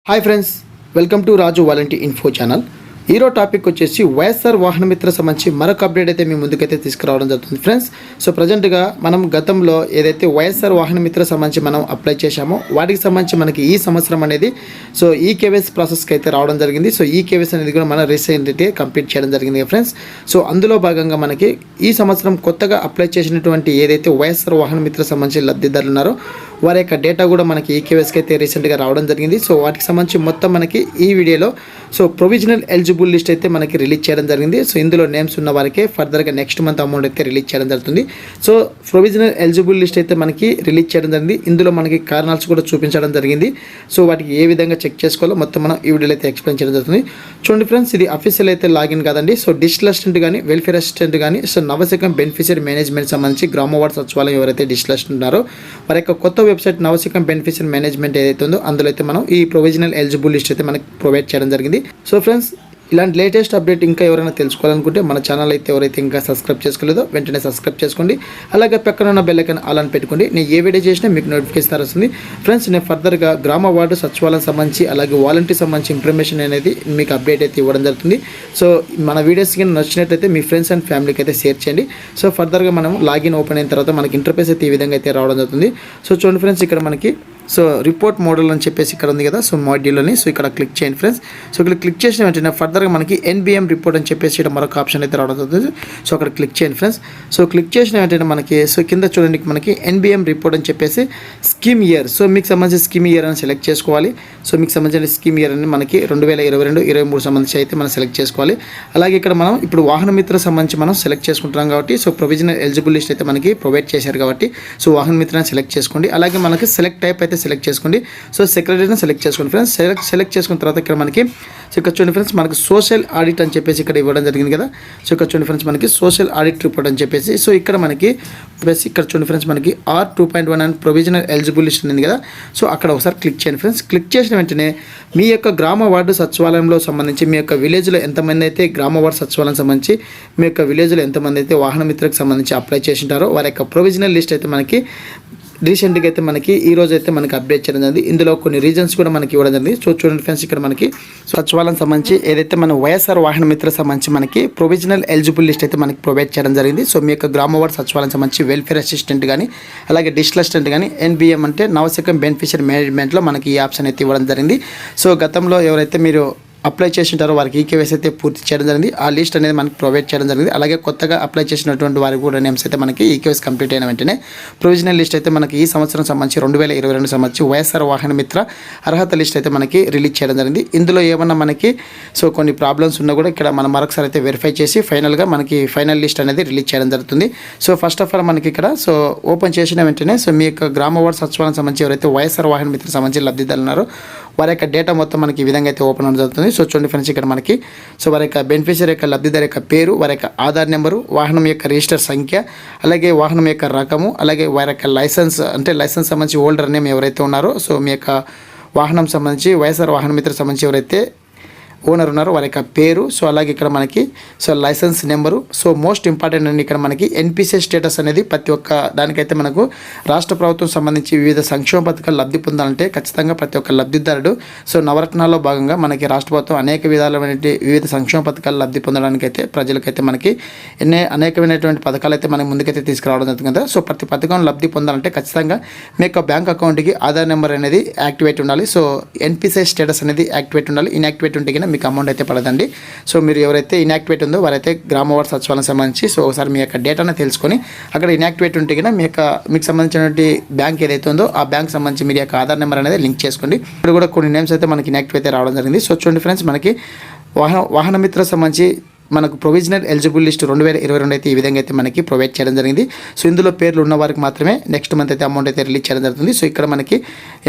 Hi friends, welcome to Raju volunteer info channel. ఈరోజు topic వచ్చేసి వైఎస్ఆర్ వాహన మిత్ర సంబంధించి మరొక అప్డేట్ అయితే మీ ముందుకైతే తీసుకురావడం జరుగుతుంది ఫ్రెండ్స్. సో ప్రజెంట్గా మనం గతంలో ఏదైతే వైఎస్ఆర్ వాహన మిత్ర సంబంధించి మనం అప్లై చేశామో వాటికి సంబంధించి మనకి ఈ సంవత్సరం అనేది సో ఈ కేవైసీ ప్రాసెస్కి అయితే రావడం జరిగింది. సో ఈ కేవైసీ అనేది కూడా మనం రీసెంట్గా కంప్లీట్ చేయడం జరిగింది ఫ్రెండ్స్. సో అందులో భాగంగా మనకి ఈ సంవత్సరం కొత్తగా అప్లై చేసినటువంటి ఏదైతే వైఎస్ఆర్ వాహన మిత్ర సంబంధించి లబ్ధిదారులు ఉన్నారో వారి యొక్క డేటా కూడా మనకి ఈ కేవైసీకి అయితే రీసెంట్గా రావడం జరిగింది. సో వాటికి సంబంధించి మొత్తం మనకి ఈ వీడియోలో సో ప్రొవిజనల్ ఎలిజిబుల్ లిస్ట్ అయితే మనకి రిలీజ్ చేయడం జరిగింది. సో ఇందులో నేమ్స్ ఉన్న వారికి ఫర్దర్గా నెక్స్ట్ మంత్ అమౌంట్ అయితే రిలీజ్ చేయడం జరుగుతుంది. సో ప్రొవిజనల్ ఎలిజిబుల్ లిస్ట్ అయితే మనకి రిలీజ్ చేయడం జరిగింది. ఇందులో మనకి కారణాలు కూడా చూపించడం జరిగింది. సో వాటికి ఏ విధంగా చెక్ చేసుకోవాలో మొత్తం మనం ఈ వీడియోలో అయితే ఎక్స్ప్లెయిన్ చేయడం జరుగుతుంది. చూడండి ఫ్రెండ్స్, ఇది అఫీషియల్ అయితే లాగిన్ కాదండి. సో డిజిటల్ అసిస్టెంట్ కానీ వెల్ఫేర్ అసిస్టెంట్ కానీ సో నవశకం బెనిఫిషియరీ మేనేజ్మెంట్ సంబంధించి గ్రామ వార్డ్ సచివాలయం ఎవరైతే డిజిటల్ అసిస్టెంట్ ఉన్నారో వారి యొక్క కొత్త వెబ్సైట్ నవశకం బెనిఫిషియరీ మేనేజ్మెంట్ ఏదైతే ఉందో అందులో అయితే మనం ఈ ప్రొవిజనల్ ఎలిజిబుల్ లిస్ట్ అయితే మనకి ప్రొవైడ్ చేయడం జరిగింది. సో ఫ్రెండ్స్, ఇలాంటి లేటెస్ట్ అప్డేట్ ఇంకా ఎవరైనా తెలుసుకోవాలనుకుంటే మన ఛానల్ అయితే ఎవరైతే ఇంకా సబ్స్క్రైబ్ చేసుకోలేదో వెంటనే సబ్స్క్రైబ్ చేసుకోండి. అలాగే పక్కన ఉన్న బెల్ ఐకాన్ ఆల్ అని పెట్టుకోండి. నేను ఏ వీడియో చేసినా మీకు నోటిఫికేషన్ వస్తుంది ఫ్రెండ్స్. నేను ఫర్దర్గా గ్రామ వార్డు సచివాలయం సంబంధించి అలాగే వాలంటీర్ సంబంధించి ఇన్ఫర్మేషన్ అనేది మీకు అప్డేట్ అయితే ఇవ్వడం జరుగుతుంది. సో మన వీడియోస్ కింద నచ్చినట్లయితే మీ ఫ్రెండ్స్ అండ్ ఫ్యామిలీకి అయితే షేర్ చేయండి. సో ఫర్దర్గా మనం లాగిన్ ఓపెన్ అయిన తర్వాత మనకి ఇంటర్ఫేస్ అయితే ఈ విధంగా అయితే రావడం జరుగుతుంది. సో చూడండి ఫ్రెండ్స్, ఇక్కడ మనకి సో రిపోర్ట్ మోడల్ అని చెప్పేసి ఇక్కడ ఉంది కదా, సో మాడ్యూల్ని సో ఇక్కడ క్లిక్ చేయండి ఫ్రెండ్స్. సో ఇక్కడ క్లిక్ చేసిన వెంటనే ఫర్దర్గా మనకి ఎన్బిఎం రిపోర్ట్ అని చెప్పేసి ఇక్కడ మరొక ఆప్షన్ అయితే రావడం జరుగుతుంది. సో అక్కడ క్లిక్ చేయండి ఫ్రెండ్స్. సో క్లిక్ చేసిన వెంటనే మనకి సో కింద చూడండి మనకి ఎన్బిఎం రిపోర్ట్ అని చెప్పేసి స్కీమ్ ఇయర్, సో మీకు సంబంధించిన స్కీమ్ ఇయర్ అని సెలెక్ట్ చేసుకోవాలి. సో మీకు సంబంధించిన స్కీమ్ ఇయర్ అని మనకి 2022-23 సంబంధించి అయితే మనం సెలెక్ట్ చేసుకోవాలి. అలాగే ఇక్కడ మనం ఇప్పుడు వాహన మిత్ర సంబంధించి మనం సెలెక్ట్ చేసుకుంటున్నాం కాబట్టి సో ప్రొవిజనల్ ఎలిజిబుల్ లిస్ట్ అయితే మనకి ప్రొవైడ్ చేశారు కాబట్టి సో వాహన మిత్రాన్ని సెలెక్ట్ చేసుకోండి. అలాగే మనకి సెలెక్ట్ టైప్ అయితే సెలెక్ట్ చేసుకోండి. సో సెక్రటరీని సెలెక్ట్ చేసుకోండి ఫ్రెండ్స్. సెలెక్ట్ చేసుకున్న తర్వాత ఇక్కడ మనకి సో ఇక్కడ చూడండి ఫ్రెండ్స్ మనకి సోషల్ ఆడిట్ అని చెప్పేసి ఇక్కడ ఇవ్వడం జరిగింది కదా. సో ఇక్కడ చూడండి ఫ్రెండ్స్ మనకి సోషల్ ఆడిట్ రిపోర్ట్ అని చెప్పేసి సో ఇక్కడ మనకి ఇక్కడ చూడండి ఫ్రెండ్స్ మనకి R2.1 and provisional eligible list ఉంది కదా. సో అక్కడ ఒకసారి క్లిక్ చేయండి ఫ్రెండ్స్. క్లిక్ చేసిన వెంటనే మీ యొక్క గ్రామ వార్డు సచివాలయంలో సంబంధించి మీ యొక్క విలేజ్లో ఎంతమంది అయితే గ్రామ వార్డు సచివాలయం సంబంధించి మీ యొక్క విలేజ్లో ఎంతమంది అయితే వాహన మిత్రకు సంబంధించి అప్లై చేసి ఉంటారో వారి యొక్క ప్రొవిజనల్ లిస్ట్ అయితే మనకి రీసెంట్గా అయితే మనకి ఈ రోజు అయితే మనకి అప్డేట్ చేయడం జరిగింది. ఇందులో కొన్ని రీజన్స్ కూడా మనకి ఇవ్వడం జరిగింది. సో చూడండి ఫ్రెండ్స్, ఇక్కడ మనకి సచివాలయం సంబంధించి ఏదైతే మన వైఎస్ఆర్ వాహన మిత్ర సంబంధించి మనకి ప్రొవిజనల్ ఎలిజిబుల్ లిస్ట్ అయితే మనకి ప్రొవైడ్ చేయడం జరిగింది. సో మీ యొక్క గ్రామ వార్డ్ సచివాలయం సంబంధించి వెల్ఫేర్ అసిస్టెంట్ కానీ అలాగే డిజిటల్ అసిస్టెంట్ కానీ ఎన్బిఎం అంటే నవశకం బెనిఫిషియరీ మేనేజ్మెంట్లో మనకి ఈ ఆప్షన్ అయితే ఇవ్వడం జరిగింది. సో గతంలో ఎవరైతే మీరు అప్లై చేసి ఉంటారో వారికి ఈ కేవైసీ అయితే పూర్తి చేయడం జరిగింది. ఆ లిస్ట్ అనేది మనకి ప్రొవైడ్ చేయడం జరిగింది. అలాగే కొత్తగా అప్లై చేసినటువంటి వారికి కూడా నేమ్స్ అయితే మనకి ఈ కేవైసీ కంప్లీట్ అయిన వెంటనే ప్రొవిజనల్ లిస్ట్ అయితే మనకి ఈ సంవత్సరం సంబంధించి 2022 సంబంధించి వైఎస్ఆర్ వాహన మిత్ర అర్హత లిస్ట్ అయితే మనకి రిలీజ్ చేయడం జరిగింది. ఇందులో ఏమన్నా మనకి సో కొన్ని ప్రాబ్లమ్స్ ఉన్నా కూడా ఇక్కడ మనం మరొకసారి అయితే వెరిఫై చేసి ఫైనల్గా మనకి ఫైనల్ లిస్ట్ అనేది రిలీజ్ చేయడం జరుగుతుంది. సో ఫస్ట్ ఆఫ్ ఆల్ మనకి ఇక్కడ సో ఓపెన్ చేసిన వెంటనే సో మీ యొక్క గ్రామ వార్డ్ సచివాలయం సంబంధించి ఎవరైతే వైఎస్ఆర్ వాహన మిత్ర సంబంధించి లబ్ధిదారులు ఉన్నారో వారి యొక్క డేటా మొత్తం మనకి ఈ విధంగా అయితే ఓపెన్ అవ్వడం జరుగుతుంది. సో చూడండి ఫ్రెండ్స్, ఇక్కడ మనకి సో వారి యొక్క బెనిఫిషియరీ యొక్క లబ్ధిదారు యొక్క పేరు, వారి యొక్క ఆధార్ నెంబరు, వాహనం యొక్క రిజిస్టర్ సంఖ్య, అలాగే వాహనం యొక్క రకము, అలాగే వారి యొక్క లైసెన్స్ అంటే లైసెన్స్ సంబంధించి హోల్డర్ నేమ్ ఎవరైతే ఉన్నారో సో మీ యొక్క వాహనం సంబంధించి వైఎస్ఆర్ వాహన మిత్ర సంబంధించి ఎవరైతే ఓనర్ ఉన్నారు వారి యొక్క పేరు, సో అలాగే ఇక్కడ మనకి so license number. So most important అండి ఇక్కడ మనకి ఎన్పిసి స్టేటస్ అనేది ప్రతి ఒక్క దానికైతే మనకు రాష్ట్ర ప్రభుత్వం సంబంధించి వివిధ సంక్షేమ పథకాలు లబ్ధి పొందాలంటే ఖచ్చితంగా ప్రతి ఒక్క లబ్ధిదారుడు సో నవరత్నాల్లో భాగంగా మనకి రాష్ట్ర ప్రభుత్వం అనేక విధాలైనటువంటి వివిధ సంక్షేమ పథకాలు లబ్ధి పొందడానికైతే ప్రజలకైతే మనకి అనేకమైనటువంటి పథకాలు అయితే మనకి ముందుకైతే తీసుకురావడం జరుగుతుంది కదా. సో ప్రతి పథకం లబ్ధి పొందాలంటే ఖచ్చితంగా మీ యొక్క బ్యాంక్ అకౌంట్కి ఆధార్ నెంబర్ అనేది యాక్టివేట్ ఉండాలి. సో ఎన్పిసి స్టేటస్ అనేది యాక్టివేట్ ఉండాలి. ఇన్యాక్టివేట్ ఉంటే మీకు అమౌంట్ అయితే పడదండి. సో మీరు ఎవరైతే ఇన్యాక్టివేట్ ఉందో వారైతే గ్రామ వార్డ్ సచివాలయం సంబంధించి సో ఒకసారి మీ యొక్క డేటాను తెలుసుకొని అక్కడ ఇన్యాక్టివేట్ ఉంటే కన్నా మీకు సంబంధించినటువంటి బ్యాంక్ ఏదైతే ఉందో ఆ బ్యాంక్ సంబంధించి మీ యొక్క ఆధార్ నెంబర్ అనేది లింక్ చేసుకోండి. ఇప్పుడు కూడా కొన్ని నేమ్స్ అయితే మనకి ఇన్యాక్టివ్ అయితే రావడం జరిగింది. సో చూడండి ఫ్రెండ్స్, మనకి వాహన మిత్ర సంబంధించి మనకు ప్రొవిజనల్ ఎలిజిబుల్ లిస్ట్ 2022 అయితే ఈ విధంగా అయితే మనకి ప్రొవైడ్ చేయడం జరిగింది. సో ఇందులో పేర్లు ఉన్న వారికి మాత్రమే నెక్స్ట్ మంత్ అయితే అమౌంట్ అయితే రిలీజ్ చేయడం జరుగుతుంది. సో ఇక్కడ మనకి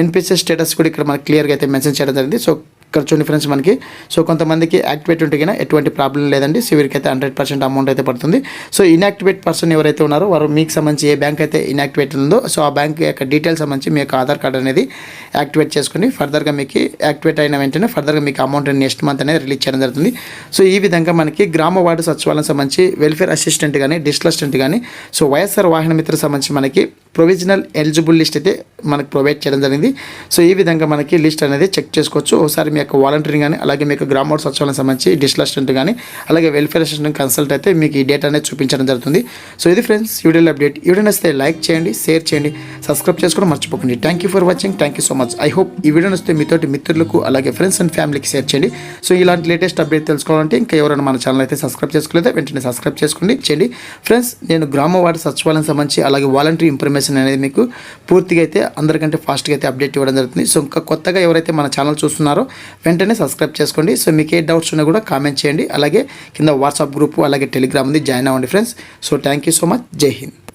ఎన్పిసి స్టేటస్ కూడా ఇక్కడ మనకి క్లియర్గా అయితే మెన్షన్ చేయడం జరిగింది. సో ఇక్కడ చూడండి ఫ్రెండ్స్ మనకి సో కొంతమందికి యాక్టివేట్ ఉంటే కన్నా ఎటువంటి ప్రాబ్లం లేదండి. సో వీరికైతే 100% అమౌంట్ అయితే పడుతుంది. సో ఇన్యాక్టివేట్ పర్సన్ ఎవరైతే ఉన్నారో వారు మీకు సంబంధించి ఏ బ్యాంక్ అయితే ఇన్యాక్టివేట్ ఉందో సో ఆ బ్యాంక్ యొక్క డీటెయిల్స్ సంబంధించి మీ యొక్క ఆధార్ కార్డ్ అనేది యాక్టివేట్ చేసుకుని ఫర్దర్గా మీకు యాక్టివేట్ అయిన వెంటనే ఫర్దర్గా మీకు అమౌంట్ నెక్స్ట్ మంత్ అనేది రిలీజ్ చేయడం జరుగుతుంది. సో ఈ విధంగా మనకి గ్రామ వార్డు సచివాలయం సంబంధించి వెల్ఫేర్ అసిస్టెంట్ కానీ డిజిటల్ అసిస్టెంట్ కానీ సో వైఎస్ఆర్ వాహన మిత్ర సంబంధించి మనకి ప్రొవిజనల్ ఎలిజిబుల్ లిస్ట్ అయితే మనకు ప్రొవైడ్ చేయడం జరిగింది. సో ఈ విధంగా మనకి లిస్ట్ అనేది చెక్ చేసుకోవచ్చు. ఒకసారి మీ యొక్క వాలంటీరింగ్ కానీ అలాగే మీకు గ్రామ వార్డు సచివాలయం సంబంధించి డిజిటల్ అసిస్టెంట్ కానీ అలాగే వెల్ఫేర్ అసిస్టెంట్ కన్సల్ట్ అయితే మీకు ఈ డేటా అనేది చూపించడం జరుగుతుంది. సో ఇది ఫ్రెండ్స్ వీడియోలో అప్డేట్. వీడియో నచ్చితే లైక్ చేయండి, షేర్ చేయండి, సబ్స్క్రైబ్ చేసుకోవడం మర్చిపోకండి. Thank you for watching. Thank you so much. I hope ఈ వీడియో నచ్చితే మీతోటి మిత్రులకు అలాగే ఫ్రెండ్స్ అండ్ ఫ్యామిలీకి షేర్ చేయండి. సో ఇలాంటి లేటెస్ట్ అప్డేట్ తెలుసుకోవాలంటే ఇంకా ఎవరైనా మన ఛానల్ అయితే సబ్స్క్రైబ్ చేసుకోలేదో వెంటనే సబ్స్క్రైబ్ చేసుకోండి చేయండి. ఫ్రెండ్స్ నేను గ్రామ వార్డు సచివాలయం సంబంధించి అలాగే వాలంటరీ ఇన్ఫర్మేషన్ అనేది మీకు పూర్తిగా అయితే అందరికంటే ఫాస్ట్గా అయితే అప్డేట్ ఇవ్వడం జరుగుతుంది. సో ఇంకా కొత్తగా ఎవరైతే మన ఛానల్ చూస్తున్నారో వెంటనే సబ్స్క్రైబ్ చేసుకోండి. సో మీకు ఏ డౌట్స్ ఉన్నా కూడా కామెంట్ చేయండి. అలాగే కింద వాట్సాప్ గ్రూప్ అలాగే టెలిగ్రామ్ ఉంది, జాయిన్ అవ్వండి friends. So thank you so much. జై హింద్.